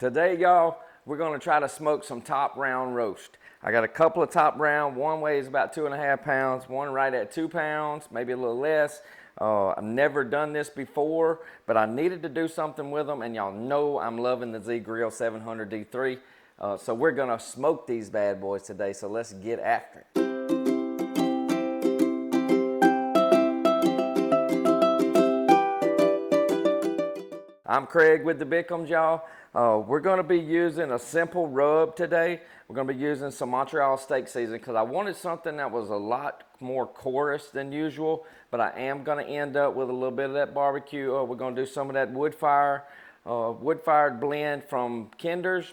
Today, y'all, we're gonna try to smoke some top round roast. I got a couple of top round. One weighs about 2.5 pounds, one right at 2 pounds, maybe a little less. I've never done this before, but I needed to do something with them, and y'all know I'm loving the Z Grill 700 D3. So we're gonna smoke these bad boys today, so let's get after it. I'm Craig with the Bickhams, y'all. We're gonna be using a simple rub today. We're gonna be using some Montreal Steak seasoning because I wanted something that was a lot more coarse than usual, but I am gonna end up with a little bit of that barbecue. We're gonna do some of that Woodfire, wood-fired blend from Kinder's,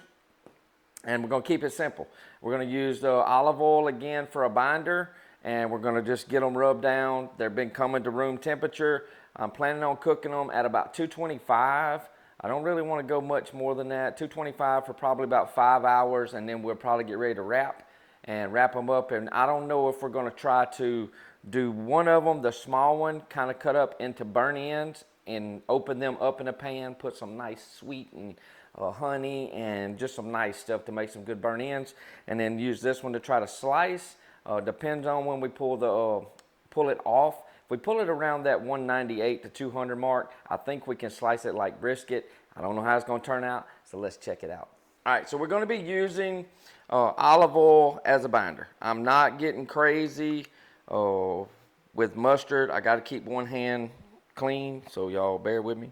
and we're gonna keep it simple. We're gonna use the olive oil again for a binder, and we're gonna just get them rubbed down. They've been coming to room temperature. I'm planning on cooking them at about 225. I don't really want to go much more than that. 225 for probably about 5 hours, and then we'll probably get ready to wrap them up. And I don't know if we're going to try to do one of them, the small one, kind of cut up into burnt ends and open them up in a pan, put some nice sweet and honey and just some nice stuff to make some good burnt ends, and then use this one to try to slice. Depends on when we pull it off. If we pull it around that 198 to 200 mark, I think we can slice it like brisket. I don't know how it's going to turn out, so let's check it out. All right, so we're going to be using olive oil as a binder. I'm not getting crazy with mustard. I got to keep one hand clean, so y'all bear with me.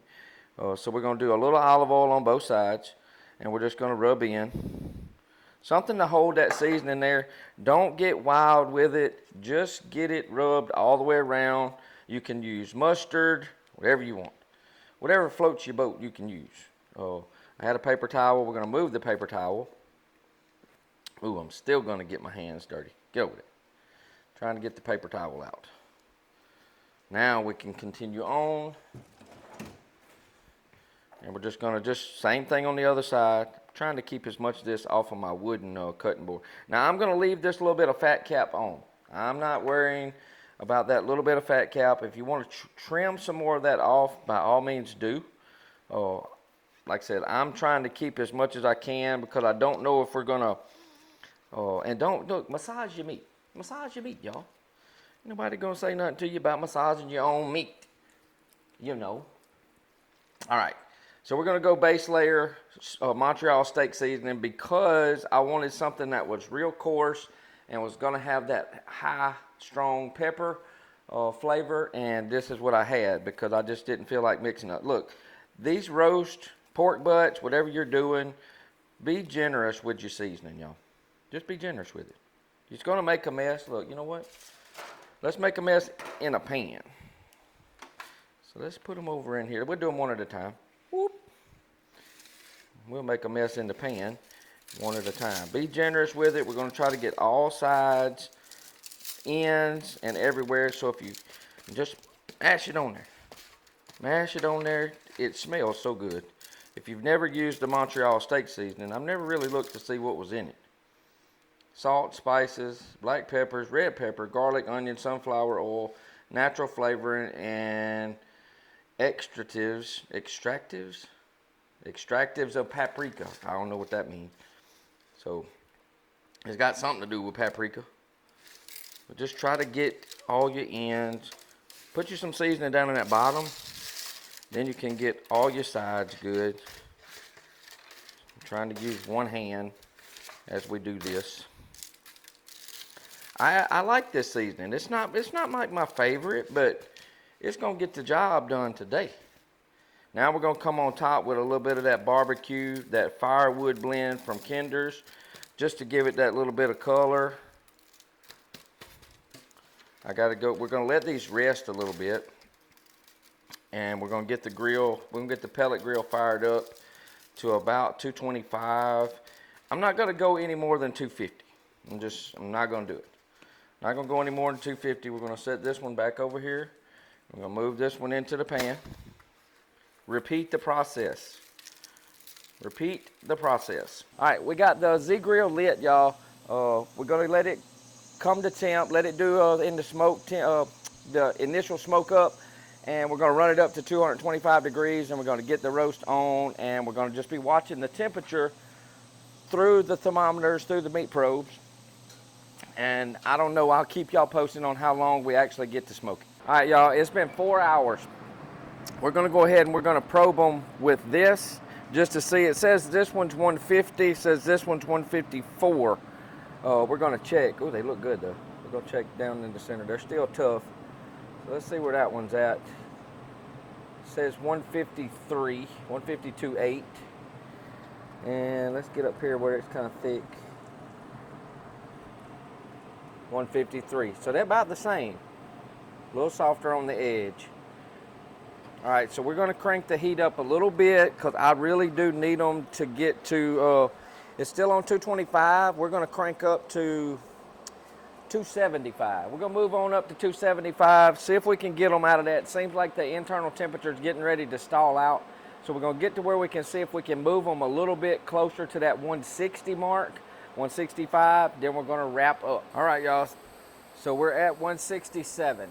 So we're going to do a little olive oil on both sides, and we're just going to rub in. Something to hold that seasoning there. Don't get wild with it. Just get it rubbed all the way around. You can use mustard, whatever you want. Whatever floats your boat, you can use. I had a paper towel. We're going to move the paper towel. Ooh, I'm still going to get my hands dirty. Get over it. Trying to get the paper towel out. Now we can continue on. And we're just going to same thing on the other side. Trying to keep as much of this off of my wooden cutting board. Now I'm going to leave this little bit of fat cap on. I'm not worrying about that little bit of fat cap. If you want to trim some more of that off, by all means do. Like I said, I'm trying to keep as much as I can because I don't know if we're going to, and don't, look, massage your meat. Massage your meat, y'all. Nobody going to say nothing to you about massaging your own meat. You know. All right. So we're going to go base layer Montreal Steak seasoning because I wanted something that was real coarse and was going to have that high, strong pepper flavor. And this is what I had because I just didn't feel like mixing up. Look, these roast pork butts, whatever you're doing, be generous with your seasoning, y'all. Just be generous with it. It's going to make a mess. Look, you know what? Let's make a mess in a pan. So let's put them over in here. We'll do them one at a time. Whoop. We'll make a mess in the pan one at a time. Be generous with it. We're going to try to get all sides, ends, and everywhere. So if you just mash it on there. Mash it on there. It smells so good. If you've never used the Montreal Steak seasoning, I've never really looked to see what was in it. Salt, spices, black peppers, red pepper, garlic, onion, sunflower oil, natural flavoring, and extractives of paprika. I don't know what that means. So it's got something to do with paprika. But just try to get all your ends. Put you some seasoning down in that bottom. Then you can get all your sides good. I'm trying to use one hand as we do this. I like this seasoning. It's not like my favorite, but it's gonna get the job done today. Now we're going to come on top with a little bit of that barbecue, that firewood blend from Kinder's, just to give it that little bit of color. We're going to let these rest a little bit. And we're going to get the pellet grill fired up to about 225. I'm not going to go any more than 250. I'm not going to do it. Not going to go any more than 250. We're going to set this one back over here. We're going to move this one into the pan. Repeat the process. Repeat the process. All right, we got the Z Grill lit, y'all. We're gonna let it come to temp, let it do in the smoke, the initial smoke up, and we're going to run it up to 225 degrees, and we're going to get the roast on, and we're going to just be watching the temperature through the thermometers, through the meat probes. And I don't know, I'll keep y'all posted on how long we actually get to smoke it. All right, y'all, it's been 4 hours. We're going to go ahead and we're going to probe them with this just to see. It says this one's 150, says this one's 154. We're going to check. Oh, they look good though. We're going to check down in the center. They're still tough. So let's see where that one's at. It says 153, 152.8. And let's get up here where it's kind of thick. 153. So they're about the same. A little softer on the edge. All right, so we're going to crank the heat up a little bit because I really do need them to get to, it's still on 225. We're going to crank up to 275. We're going to move on up to 275, see if we can get them out of that. It seems like the internal temperature is getting ready to stall out. So we're going to get to where we can see if we can move them a little bit closer to that 160 mark, 165, then we're going to wrap up. All right, y'all. So we're at 167.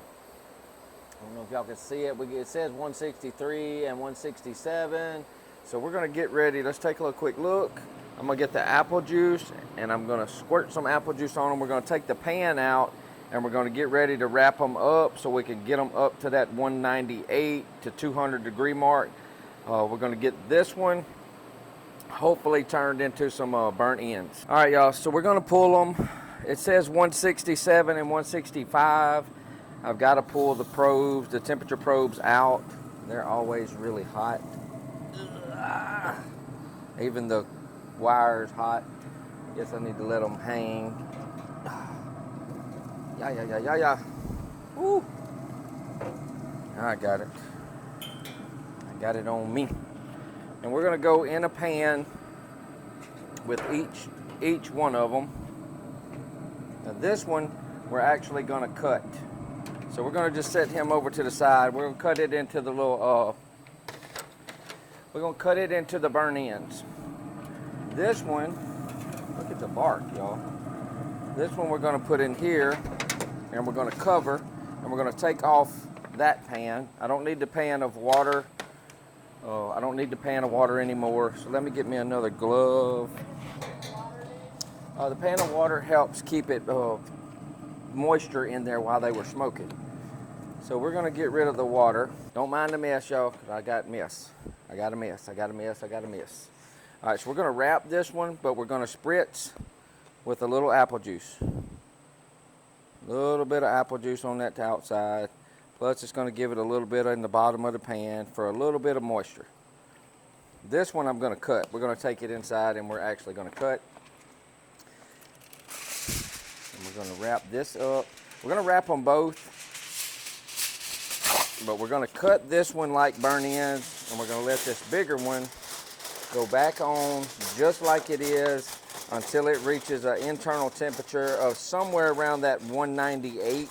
I don't know if y'all can see it. It says 163 and 167. So we're going to get ready. Let's take a little quick look. I'm going to get the apple juice, and I'm going to squirt some apple juice on them. We're going to take the pan out, and we're going to get ready to wrap them up so we can get them up to that 198 to 200 degree mark. We're going to get this one hopefully turned into some burnt ends. All right, y'all, so we're going to pull them. It says 167 and 165. I've got to pull the probes, the temperature probes out. They're always really hot. Even the wire's hot. Guess I need to let them hang. Yeah. Woo. I got it. I got it on me. And we're going to go in a pan with each one of them. Now this one we're actually going to cut. So we're going to just set him over to the side. We're going to cut it into the little, we're going to cut it into the burn ends. This one, look at the bark, y'all. This one we're going to put in here, and we're going to cover, and we're going to take off that pan. I don't need the pan of water. I don't need the pan of water anymore. So let me get me another glove. The pan of water helps keep it moisture in there while they were smoking. So we're going to get rid of the water. Don't mind the mess, y'all, because I got mess. I got a mess. All right, so we're going to wrap this one, but we're going to spritz with a little apple juice. A little bit of apple juice on that outside. Plus, it's going to give it a little bit in the bottom of the pan for a little bit of moisture. This one I'm going to cut. We're going to take it inside, and we're actually going to cut. And we're going to wrap this up. We're going to wrap them both. But we're going to cut this one like burn ends, and we're going to let this bigger one go back on just like it is until it reaches an internal temperature of somewhere around that 198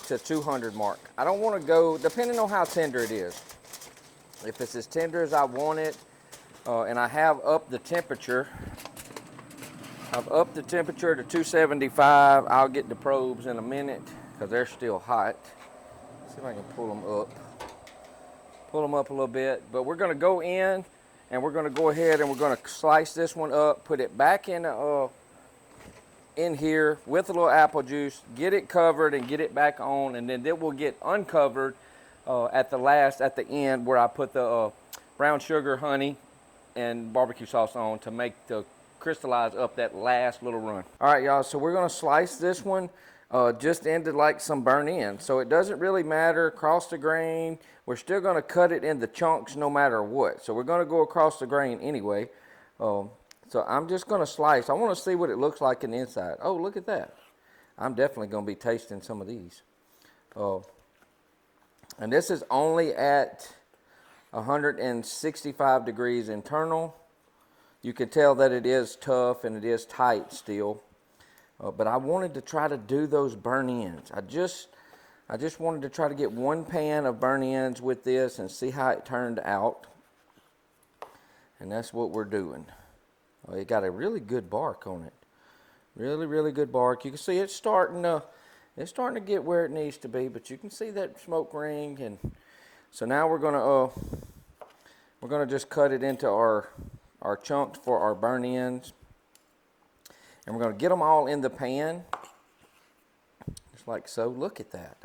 to 200 mark. I don't want to go, depending on how tender it is. If it's as tender as I want it, and I have upped the temperature, I've upped the temperature to 275. I'll get the probes in a minute because they're still hot. See if I can pull them up. Pull them up a little bit. But we're going to go in, and we're going to go ahead and we're going to slice this one up, put it back in here with a little apple juice, get it covered and get it back on, and then it will get uncovered at the end where I put the brown sugar, honey, and barbecue sauce on to make the crystallize up that last little run. All right, y'all, so we're going to slice this one just into like some burn ends. So it doesn't really matter across the grain. We're still going to cut it into chunks no matter what. So we're going to go across the grain anyway. So I'm just going to slice. I want to see what it looks like in the inside. Oh, look at that. I'm definitely going to be tasting some of these. And this is only at 165 degrees internal. You can tell that it is tough and it is tight still. But I wanted to try to do those burn ends. I just wanted to try to get one pan of burn ends with this and see how it turned out. And that's what we're doing. It got a really good bark on it. Really, really good bark. You can see it's starting to get where it needs to be, but you can see that smoke ring, and So now we're gonna just cut it into our chunks for our burn ends, and we're gonna get them all in the pan, just like so. Look at that.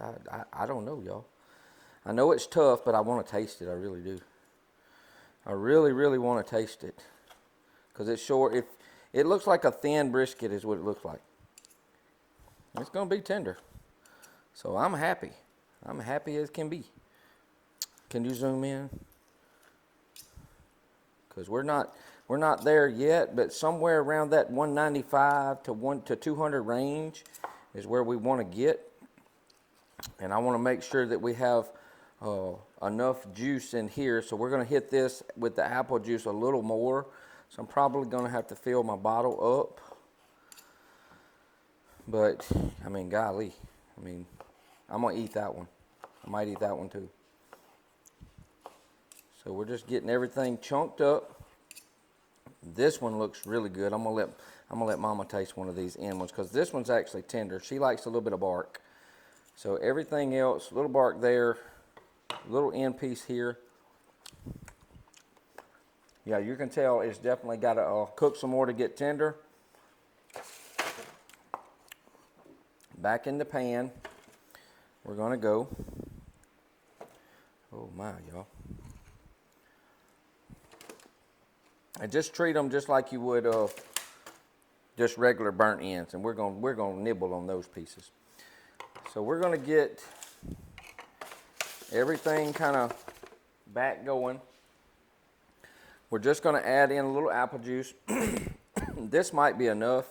I don't know, y'all. I know it's tough, but I want to taste it. I really do. I really, really want to taste it, because it's short. It looks like a thin brisket is what it looks like. It's gonna be tender, so I'm happy. I'm happy as can be. Can you zoom in? Because we're not there yet, but somewhere around that 195 to 200 range is where we want to get. And I want to make sure that we have enough juice in here. So we're going to hit this with the apple juice a little more. So I'm probably going to have to fill my bottle up. But, I mean, golly. I mean, I'm going to eat that one. I might eat that one too. So we're just getting everything chunked up. This one looks really good. I'm gonna let Mama taste one of these end ones, because this one's actually tender. She likes a little bit of bark. So everything else, little bark there, little end piece here. Yeah, you can tell it's definitely got to cook some more to get tender. Back in the pan, we're gonna go. Oh my, y'all. And just treat them just like you would just regular burnt ends, and we're gonna nibble on those pieces. So we're gonna get everything kind of back going. We're just gonna add in a little apple juice. This might be enough.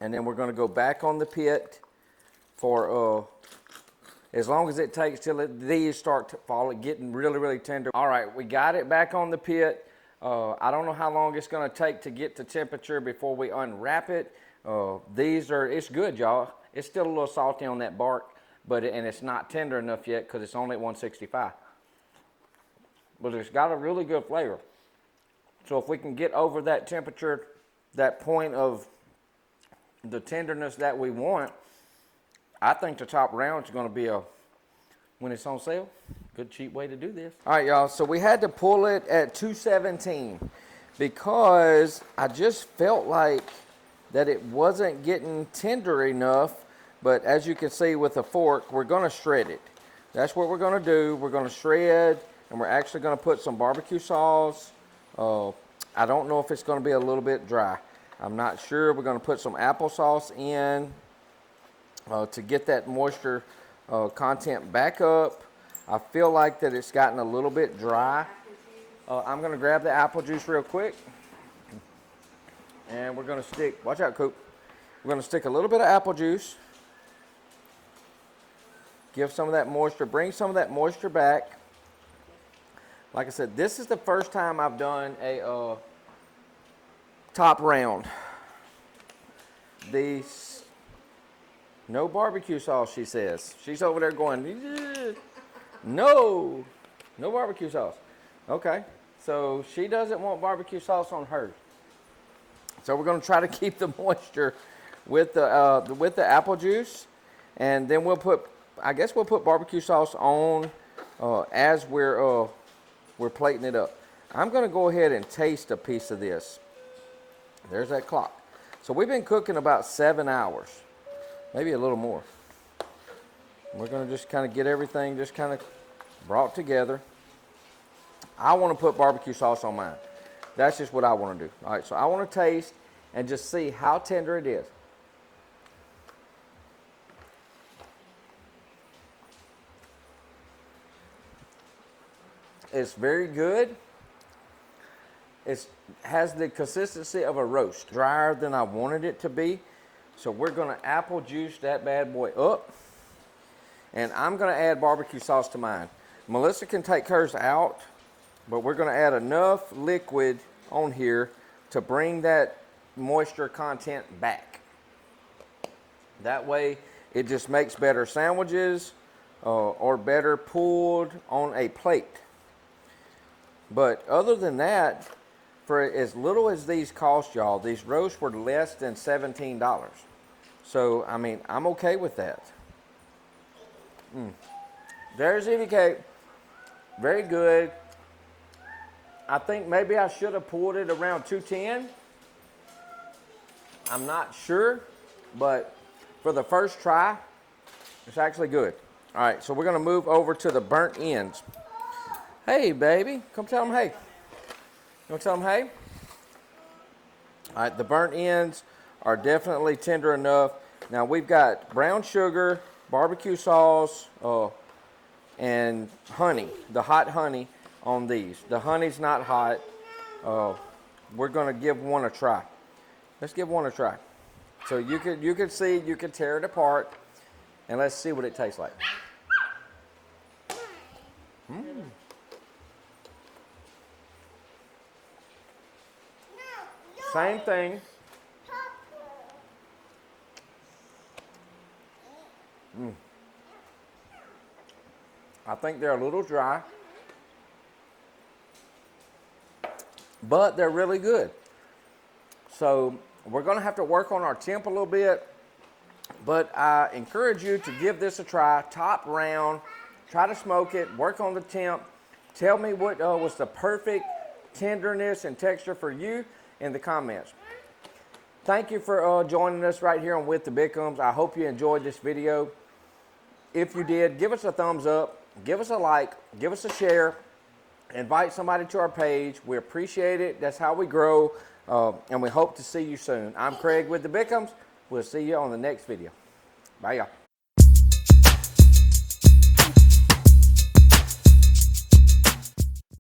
And then we're gonna go back on the pit for as long as it takes till these start to fall, getting really, really tender. All right, we got it back on the pit. I don't know how long it's gonna take to get to temperature before we unwrap it. It's good, y'all. It's still a little salty on that bark, and it's not tender enough yet because it's only at 165. But it's got a really good flavor. So if we can get over that temperature, that point of the tenderness that we want, I think the top round is going to be when it's on sale, good cheap way to do this. All right, y'all, so we had to pull it at 217 because I just felt like that it wasn't getting tender enough. But as you can see with a fork, we're going to shred it. That's what we're going to do. We're going to shred, and we're actually going to put some barbecue sauce. I don't know if it's going to be a little bit dry. I'm not sure. We're going to put some applesauce in to get that moisture content back up. I feel like that it's gotten a little bit dry. I'm going to grab the apple juice real quick. And we're going to stick, watch out, Coop. We're going to stick a little bit of apple juice. Give some of that moisture, bring some of that moisture back. Like I said, this is the first time I've done a top round. These, no barbecue sauce, she says. She's over there going, no barbecue sauce. Okay, so she doesn't want barbecue sauce on hers. So we're going to try to keep the moisture with the apple juice, and then I guess we'll put barbecue sauce on as we're plating it up. I'm going to go ahead and taste a piece of this. There's that clock. So we've been cooking about 7 hours, maybe a little more. We're going to just kind of get everything just kind of brought together. I want to put barbecue sauce on mine. That's just what I want to do. All right, so I want to taste and just see how tender it is. It's very good. It has the consistency of a roast, drier than I wanted it to be. So we're going to apple juice that bad boy up. And I'm going to add barbecue sauce to mine. Melissa can take hers out, but we're going to add enough liquid on here to bring that moisture content back. That way it just makes better sandwiches or better pulled on a plate. But other than that, for as little as these cost, y'all, these roasts were less than $17. So, I mean, I'm okay with that. There's ziti cake. Very good. I think maybe I should have pulled it around 210. I'm not sure, but for the first try, it's actually good. All right, so we're gonna move over to the burnt ends. Hey, baby, come tell them hey. You wanna tell them hey? All right, the burnt ends are definitely tender enough. Now we've got brown sugar, barbecue sauce, and honey, the hot honey on these. The honey's not hot. We're gonna give one a try. Let's give one a try. So you can see, you can tear it apart, and let's see what it tastes like. Same thing. I think they're a little dry, but they're really good. So we're gonna have to work on our temp a little bit, but I encourage you to give this a try. Top round, try to smoke it, work on the temp. Tell me what was the perfect tenderness and texture for you in the comments. Thank you for joining us right here on With the Bickhams. I hope you enjoyed this video. If you did, give us a thumbs up, give us a like, give us a share, invite somebody to our page. We appreciate it. That's how we grow, and we hope to see you soon. I'm Craig with the Bickhams. We'll see you on the next video. Bye, y'all.